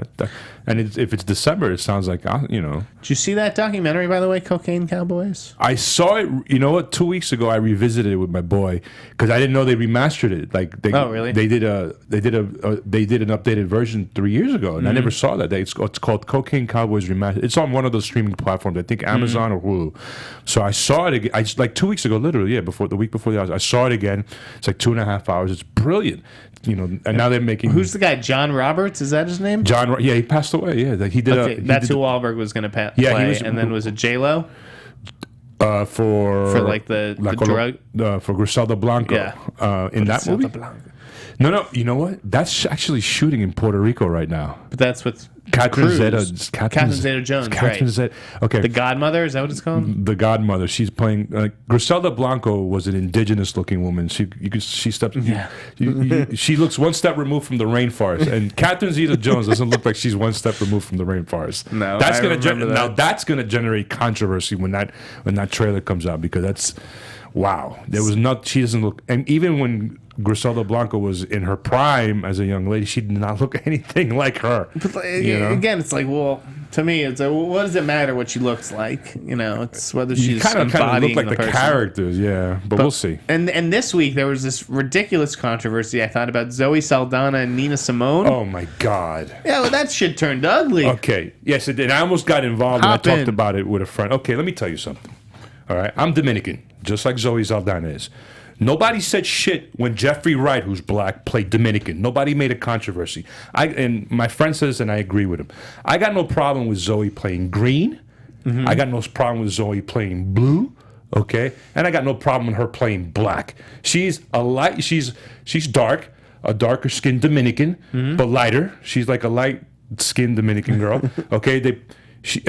And if it's December, it sounds like, you know. Did you see that documentary, by the way, Cocaine Cowboys? I saw it. You know what? 2 weeks ago, I revisited it with my boy because I didn't know they remastered it. Like, oh, really? They did an updated version 3 years ago, and I never saw that. It's called Cocaine Cowboys Remastered. It's on one of those streaming platforms. I think Amazon or Hulu. So I saw it again. Like 2 weeks ago, literally, the week before the hours. I saw it again. It's like 2.5 hours. It's brilliant. You know, and now they're making. Who's the guy? John Roberts? Is that his name? John. Yeah, he passed away. Yeah, like he did. Okay, that's who Wahlberg was going to play. And then was it J-Lo? For like the drug for Griselda Blanco in that movie. No, you know what? That's actually shooting in Puerto Rico right now. But that's with Catherine Zeta-Jones, right? Okay, the Godmother, is that what it's called? The Godmother. She's playing. Griselda Blanco was an indigenous-looking woman. She looks one step removed from the rainforest, and Catherine Zeta-Jones doesn't look like she's one step removed from the rainforest. No, that's gonna generate controversy when that trailer comes out, because that's wow. There was not. She doesn't look, and even when Griselda Blanco was in her prime as a young lady, she did not look anything like her. But again, it's like, well, to me, it's like, well, what does it matter what she looks like? You know, it's whether she's kind of embodying look like the characters, yeah. But we'll see. And this week there was this ridiculous controversy I thought about Zoe Saldana and Nina Simone. Oh my God! Yeah, well, that shit turned ugly. Okay, yes, it did. I almost got involved and I talked about it with a friend. Okay, let me tell you something. All right, I'm Dominican, just like Zoe Saldana is. Nobody said shit when Jeffrey Wright, who's black, played Dominican. Nobody made a controversy. And my friend says, and I agree with him, I got no problem with Zoe playing green. Mm-hmm. I got no problem with Zoe playing blue. Okay, and I got no problem with her playing black. She's dark, a darker skinned Dominican, but lighter. She's like a light skinned Dominican girl. Okay, she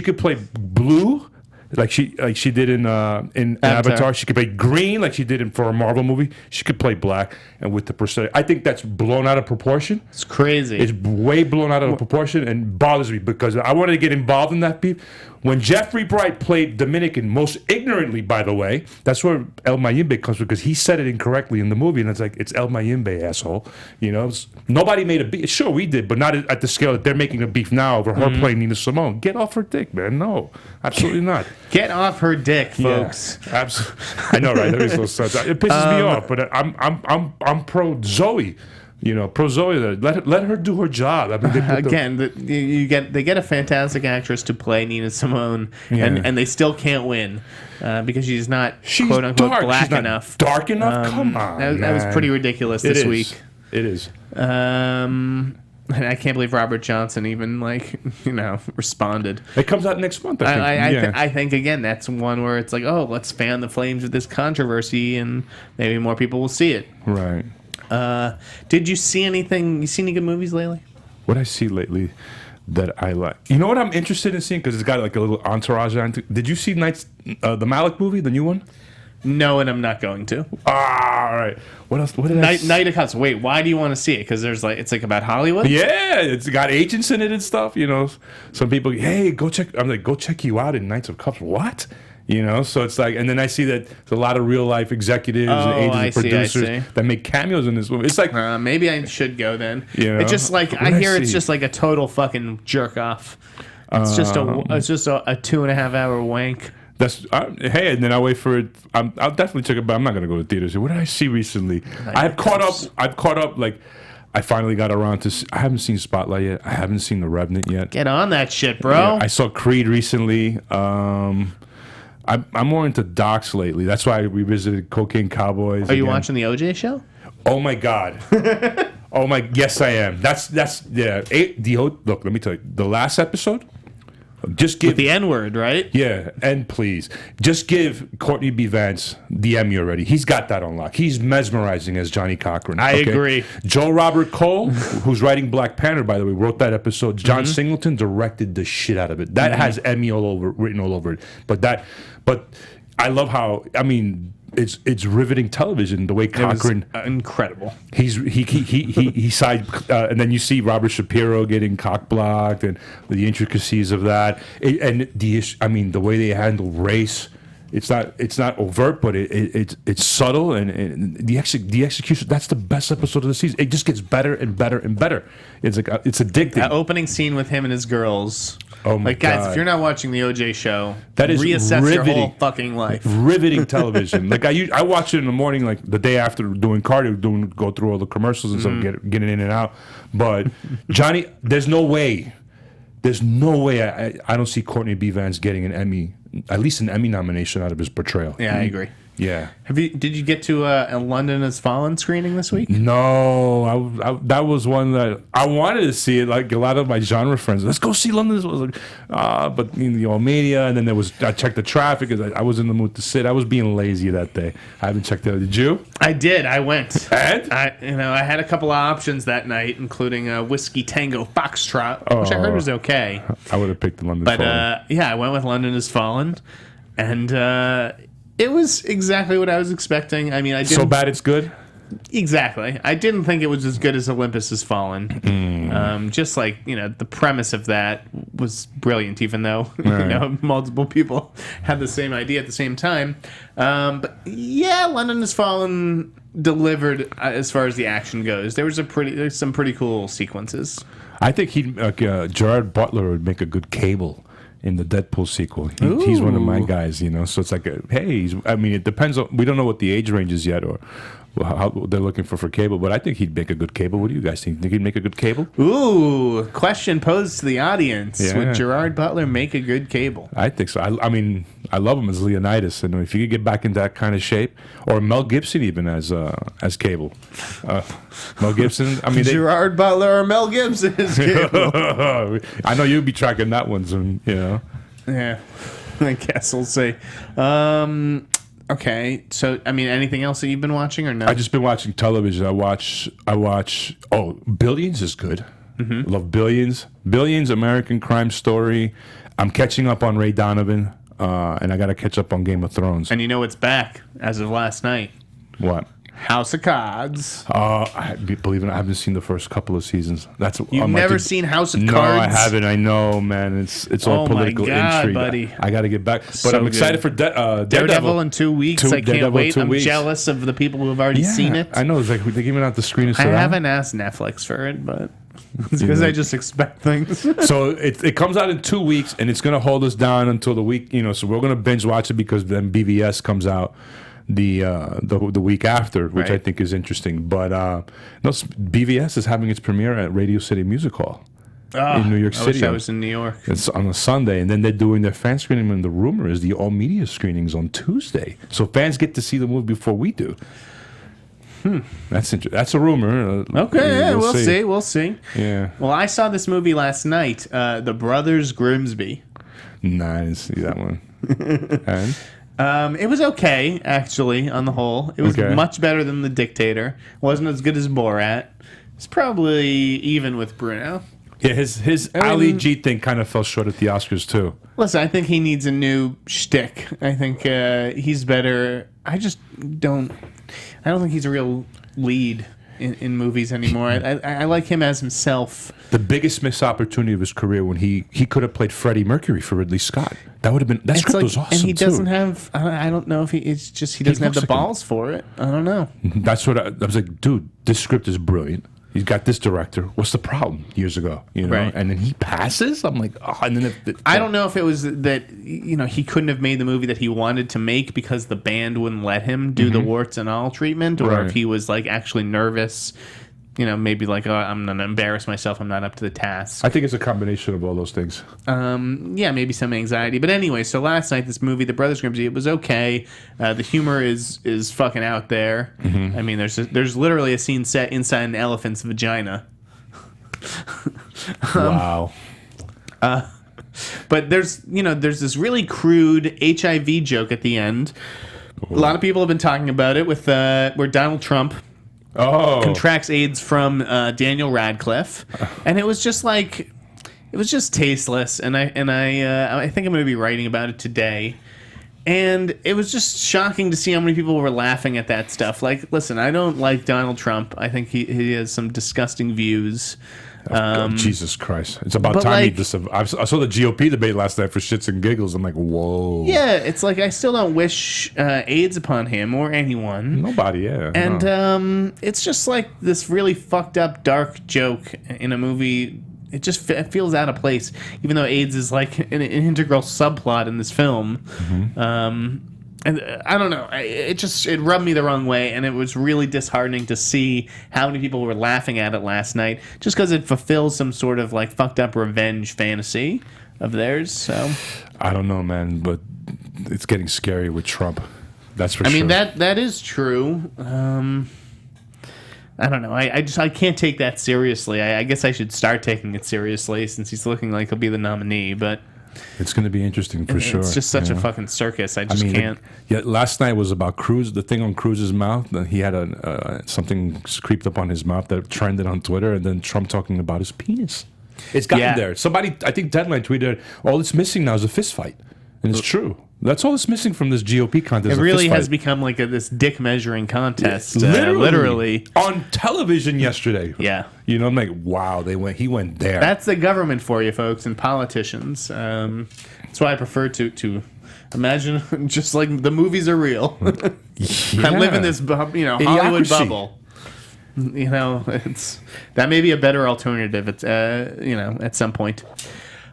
could play blue. Like she did in Avatar. She could play green like she did for a Marvel movie. She could play black, and with the percentage, I think that's blown out of proportion. It's crazy. It's way blown out of proportion and bothers me because I wanted to get involved in that beef. When Jeffrey Wright played Dominican, most ignorantly, by the way, that's where El Mayimbe comes from, because he said it incorrectly in the movie, and it's like, it's El Mayimbe, asshole. You know, nobody made a beef. Sure, we did, but not at the scale that they're making a beef now over her playing Nina Simone. Get off her dick, man. No, absolutely not. Get off her dick, folks. Yeah, absolutely. I know, right? That makes no sense. It pisses me off, but I'm pro Zoe. You know, pro Zoe. Let her do her job. I mean, they get a fantastic actress to play Nina Simone, and they still can't win because she's quote unquote dark. black she's not enough. Dark enough. Come on, that was pretty ridiculous this week. It is. And I can't believe Robert Johnson even responded. It comes out next month. I think again that's one where it's like, oh, let's fan the flames of this controversy, and maybe more people will see it. Right. Did you see anything? You seen any good movies lately? What I see lately that I like. You know what I'm interested in seeing, because it's got like a little entourage. Did you see the Malik movie, the new one? No, and I'm not going to. All right. What else? What did Night of Cuts. Wait, why do you want to see it? Because it's about Hollywood. Yeah, it's got agents in it and stuff. You know, some people, hey, go check. I'm like, go check you out in Knights of Cups. What? You know, so it's like, and then I see that there's a lot of real life executives and agents and producers that make cameos in this movie. It's like maybe I should go then. You know? It's just like it's just like a total fucking jerk off. It's just a 2.5 hour wank. That's hey, and then I'll wait for it. I'll definitely check it, but I'm not gonna go to theaters. What did I see recently? I've caught up. Like, I finally got around to. I haven't seen Spotlight yet. I haven't seen The Revenant yet. Get on that shit, bro. Yeah, I saw Creed recently. I'm more into docs lately. That's why I revisited Cocaine Cowboys. Are you watching the OJ show? Oh my God. Yes, I am. That's yeah. Look, let me tell you. The last episode. Just give with the N-word, right? Yeah, and please just give Courtney B. Vance the Emmy already. He's got that on lock. He's mesmerizing as Johnny Cochran. I agree. Joe Robert Cole, who's writing Black Panther, by the way, wrote that episode. John Singleton directed the shit out of it. That has Emmy written all over it. But I love how, I mean, it's riveting television. The way Cochran, incredible. He side, and then you see Robert Shapiro getting cock blocked, and the intricacies of that, the way they handle race It's not overt, but it's subtle, and the execution. That's the best episode of the season. It just gets better and better and better. It's like it's addicting. That opening scene with him and his girls. Oh my guys, God. if you're not watching the OJ show, that is reassess riveting. your whole fucking life. Riveting television. Like I watch it in the morning, like the day after doing cardio, go through all the commercials and stuff, getting in and out. But Johnny, there's no way I don't see Courtney B. Vance getting an Emmy, at least an Emmy nomination out of his portrayal. Yeah, I agree. Yeah. Did you get to a London Has Fallen screening this week? No, I that was one that I wanted to see it. Like a lot of my genre friends, let's go see London. Was like, but media, and then I checked the traffic because I was in the mood to sit. I was being lazy that day. I haven't checked it out. Did you? I did. I went. And I had a couple of options that night, including Whiskey Tango Foxtrot, which I heard was okay. I would have picked the London. But I went with London Has Fallen, and. It was exactly what I was expecting. I mean, I didn't... So bad it's good? Exactly. I didn't think it was as good as Olympus Has Fallen. Just like, the premise of that was brilliant, even though, multiple people had the same idea at the same time. But yeah, London Has Fallen delivered as far as the action goes. There's some pretty cool sequences. I think Gerard Butler would make a good Cable in the Deadpool sequel. He's one of my guys, So it's like, it depends on, we don't know what the age range is yet or how they're looking for Cable, but I think he'd make a good Cable. What do you guys think? Think he'd make a good Cable? Ooh, question posed to the audience. Yeah. Would Gerard Butler make a good Cable? I think so. I mean, I love him as Leonidas, and if you could get back in that kind of shape, or Mel Gibson even as Cable. Mel Gibson, Gerard Butler or Mel Gibson as Cable. I know you'd be tracking that one soon, Yeah, I guess we'll see. Okay, so anything else that you've been watching or no? I've just been watching television. I watch. Billions is good. Mm-hmm. Love Billions. Billions, American Crime Story. I'm catching up on Ray Donovan, and I got to catch up on Game of Thrones. And it's back as of last night. What? House of Cards. I believe it. I haven't seen the first couple of seasons. You've never seen House of Cards? No, I haven't. I know, man. It's all political intrigue. Buddy. I got to get back. But I'm excited for Daredevil in 2 weeks. I can't wait. I'm jealous of the people who have already seen it. I know. It's like they're giving out the screeners. I haven't asked Netflix for it, but it's because I just expect things. So it comes out in 2 weeks, and it's going to hold us down until the week. So we're going to binge watch it because then BVS comes out the week after, which I think is interesting. But BVS is having its premiere at Radio City Music Hall in New York City. I wish I was in New York. It's on a Sunday, and then they're doing their fan screening, and the rumor is the all media screenings on Tuesday. So fans get to see the movie before we do. That's interesting. That's a rumor. Okay, we'll see. Yeah. Well, I saw this movie last night, The Brothers Grimsby. Nah, I didn't see that one. And? It was okay, actually, on the whole. It was much better than The Dictator. Wasn't as good as Borat. It's probably even with Bruno. Yeah, his Ali G thing kind of fell short at the Oscars, too. Listen, I think he needs a new shtick. I think he's better. I don't think he's a real lead in movies anymore. I like him as himself. The biggest missed opportunity of his career when he could have played Freddie Mercury for Ridley Scott. That would have been that script was awesome. And he doesn't have. I don't know if he doesn't have the balls for it. I don't know. That's what I was like, dude. This script is brilliant. He's got this director. What's the problem? Years ago, Right. And then he passes. I'm like, and then I don't know if it was that he couldn't have made the movie that he wanted to make because the band wouldn't let him do the warts and all treatment, or if he was like actually nervous. Maybe like, I'm going to embarrass myself. I'm not up to the task. I think it's a combination of all those things. Yeah, maybe some anxiety. But anyway, so last night, this movie, The Brothers Grimsby, it was okay. The humor is fucking out there. Mm-hmm. I mean, there's literally a scene set inside an elephant's vagina. Wow. But there's this really crude HIV joke at the end. Ooh. A lot of people have been talking about it with where Donald Trump contracts AIDS from Daniel Radcliffe, and it was just tasteless. And I think I'm going to be writing about it today. And it was just shocking to see how many people were laughing at that stuff. Like, listen, I don't like Donald Trump. I think he has some disgusting views. Jesus Christ! It's about time. I saw the GOP debate last night for shits and giggles. I'm like, whoa. Yeah, it's like I still don't wish AIDS upon him or anyone. Nobody, yeah. And it's just like this really fucked up, dark joke in a movie. It just feels out of place, even though AIDS is like an integral subplot in this film. Mm-hmm. And I don't know. It rubbed me the wrong way, and it was really disheartening to see how many people were laughing at it last night, just because it fulfills some sort of like fucked up revenge fantasy of theirs. So I don't know, man, but it's getting scary with Trump. That's for sure. I mean that is true. I don't know. I can't take that seriously. I guess I should start taking it seriously since he's looking like he'll be the nominee, but. It's going to be interesting for sure. It's just such a fucking circus. I can't. Last night was about Cruz. The thing on Cruz's mouth. He had something creeped up on his mouth that trended on Twitter, and then Trump talking about his penis. It's gotten there. Somebody, I think Deadline tweeted, all it's missing now is a fist fight. And it's true. That's all that's missing from this GOP contest. It really has become like this dick measuring contest. Literally. On television yesterday. Yeah. You know, I'm like, wow, he went there. That's the government for you, folks, and politicians. That's why I prefer to imagine just like the movies are real. I live in this, Hollywood bubble. That may be a better alternative. It's at some point.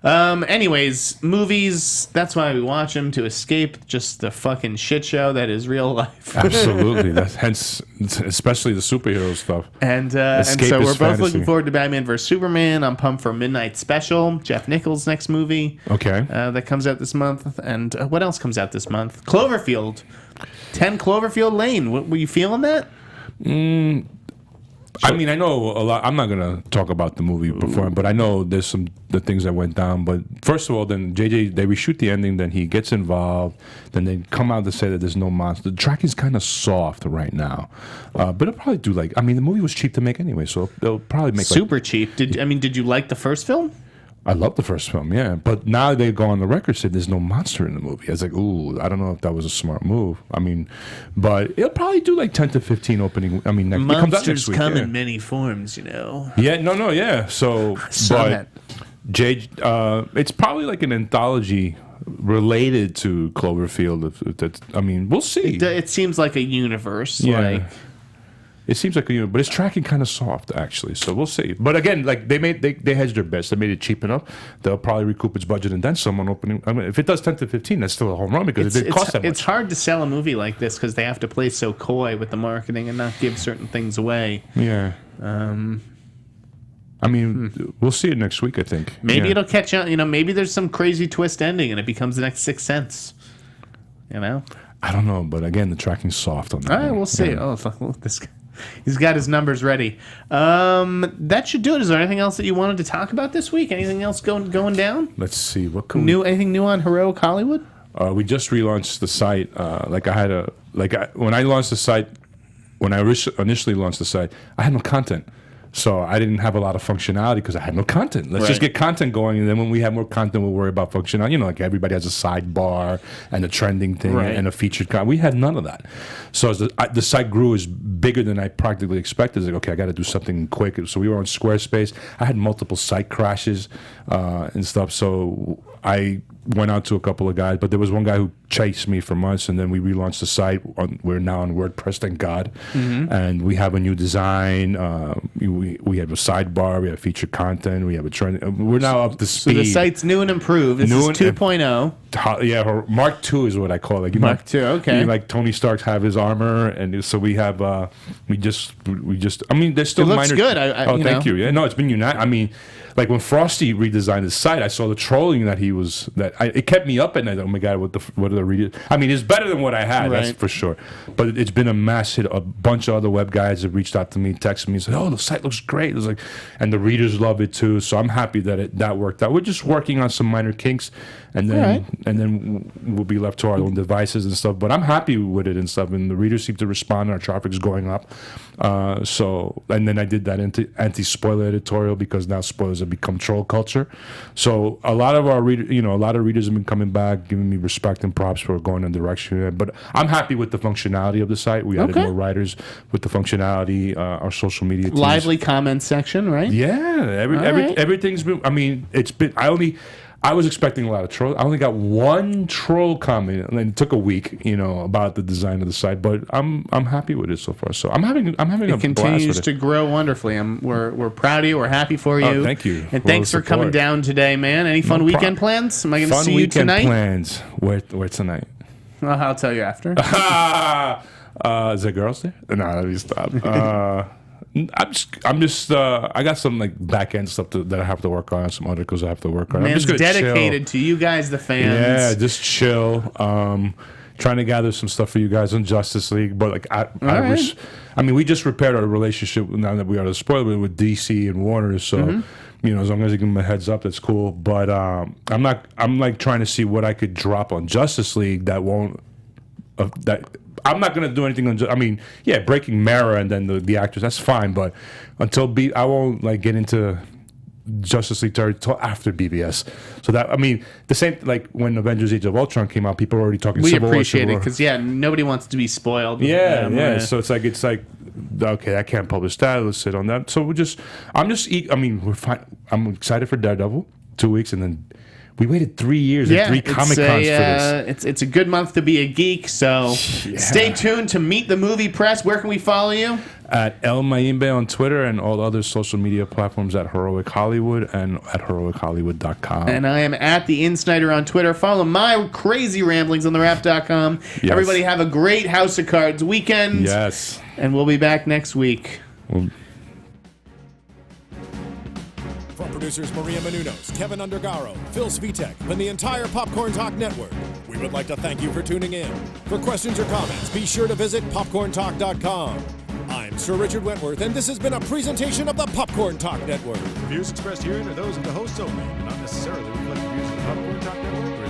Anyways, movies, that's why we watch them, to escape just the fucking shit show that is real life. Absolutely. Hence, especially the superhero stuff. And so we're both looking forward to Batman vs. Superman. I'm pumped for Midnight Special, Jeff Nichols' next movie. Okay. That comes out this month. And what else comes out this month? Cloverfield. 10 Cloverfield Lane. Were you feeling that? I mean, I know a lot. I'm not going to talk about the movie before, but I know there's the things that went down. But first of all, then JJ, they reshoot the ending, then he gets involved, then they come out to say that there's no monster. The track is kind of soft right now. But it'll probably do the movie was cheap to make anyway, so they'll probably make super cheap. Did you like the first film? I love the first film, yeah. But now they go on the record saying there's no monster in the movie. I was like, ooh, I don't know if that was a smart move. I mean, but it'll probably do 10 to 15 opening. I mean, monsters next come in many forms, Yeah, yeah. So, but Jay, it's probably like an anthology related to Cloverfield. We'll see. It seems like a universe, It seems like but it's tracking kind of soft actually, so we'll see. But again, they hedged their bets. They made it cheap enough. They'll probably recoup its budget and then someone opening. I mean, if it does 10 to 15, that's still a home run because it didn't cost that much. It's hard to sell a movie like this because they have to play so coy with the marketing and not give certain things away. Yeah. We'll see it next week. I think maybe it'll catch on. Maybe there's some crazy twist ending and it becomes the next Sixth Sense. I don't know, but again, the tracking's soft on that. All right, we'll see. Yeah. Oh, this guy. He's got his numbers ready. That should do it. Is there anything else that you wanted to talk about this week? Anything else going down? Let's see. Anything new on Heroic Hollywood? We just relaunched the site. When I launched the site, when I initially launched the site, I had no content. So I didn't have a lot of functionality because I had no content. Let's just get content going, and then when we have more content, we'll worry about functionality. Like everybody has a sidebar and a trending thing and a featured content. We had none of that. So as the site grew is bigger than I practically expected. It's like, okay, I got to do something quick. So we were on Squarespace. I had multiple site crashes and stuff. So I went out to a couple of guys, but there was one guy who chased me for months, and then we relaunched the site. We're now on WordPress, thank God, and we have a new design. We have a sidebar, we have featured content, we have a trend. We're now up to speed. So the site's new and improved. This is 2.0. Yeah, Mark 2 is what I call it. Mark 2, okay. Like Tony Stark have his armor, and so we have. We just. I mean, there's still it looks minor. Good. Thank you. Yeah, no, it's been united. I mean, like when Frosty redesigned his site, I saw the trolling that he was. It kept me up at night. Oh my God, what are the readers? I mean, it's better than what I had. That's for sure. But it's been a mass hit. A bunch of other web guys have reached out to me, texted me, and said, "Oh, the site looks great." It was like, and the readers love it too. So I'm happy that worked out. We're just working on some minor kinks, and then we'll be left to our own devices and stuff. But I'm happy with it and stuff. And the readers seem to respond. And our traffic's going up. And then I did that anti-spoiler editorial because now spoilers have become troll culture. So a lot of our readers have been coming back, giving me respect and props props for going in the direction. But I'm happy with the functionality of the site. We added more writers with the functionality. Our social media teams. Lively comment section, right? Yeah, everything's been. I mean, it's been. I was expecting a lot of trolls. I only got one troll comment, and it took a week, about the design of the site. But I'm happy with it so far. So I'm having a blast with it. It continues to grow wonderfully. We're proud of you. We're happy for you. Oh, thank you. And thanks for coming down today, man. Any fun weekend plans? Am I going to see you tonight? Fun weekend plans. Where tonight? Well, I'll tell you after. Is there girls there? No, let me stop. I'm just. I got some back end stuff that I have to work on. Some articles I have to work on. Man's I'm just dedicated to you guys, the fans. Yeah, just chill. Trying to gather some stuff for you guys on Justice League, but I mean, we just repaired our relationship now that we are the spoiler with DC and Warner. So, as long as I give them a heads up, that's cool. But I'm trying to see what I could drop on Justice League that won't I'm not going to do anything on. Breaking Mara and then the actors, that's fine. But I won't get into Justice League until after BVS. So the same when Avengers: Age of Ultron came out, people were already talking. We appreciate it because nobody wants to be spoiled. Yeah. So it's like okay, I can't publish that. Let's sit on that. So we're fine. I'm excited for Daredevil. 2 weeks and then. We waited 3 years and 3 Comic Cons for this. It's a good month to be a geek, so stay tuned to Meet the Movie Press. Where can we follow you? At El Mayimbe on Twitter and all other social media platforms at Heroic Hollywood and at heroichollywood.com. And I am at the Sneider on Twitter. Follow my crazy ramblings on therap.com. Yes. Everybody have a great House of Cards weekend. Yes. And we'll be back next week. From producers Maria Menounos, Kevin Undergaro, Phil Svitek, and the entire Popcorn Talk Network, we would like to thank you for tuning in. For questions or comments, be sure to visit popcorntalk.com. I'm Sir Richard Wentworth, and this has been a presentation of the Popcorn Talk Network. Views expressed herein are those of the hosts only, and not necessarily reflect the views of the Popcorn Talk Network.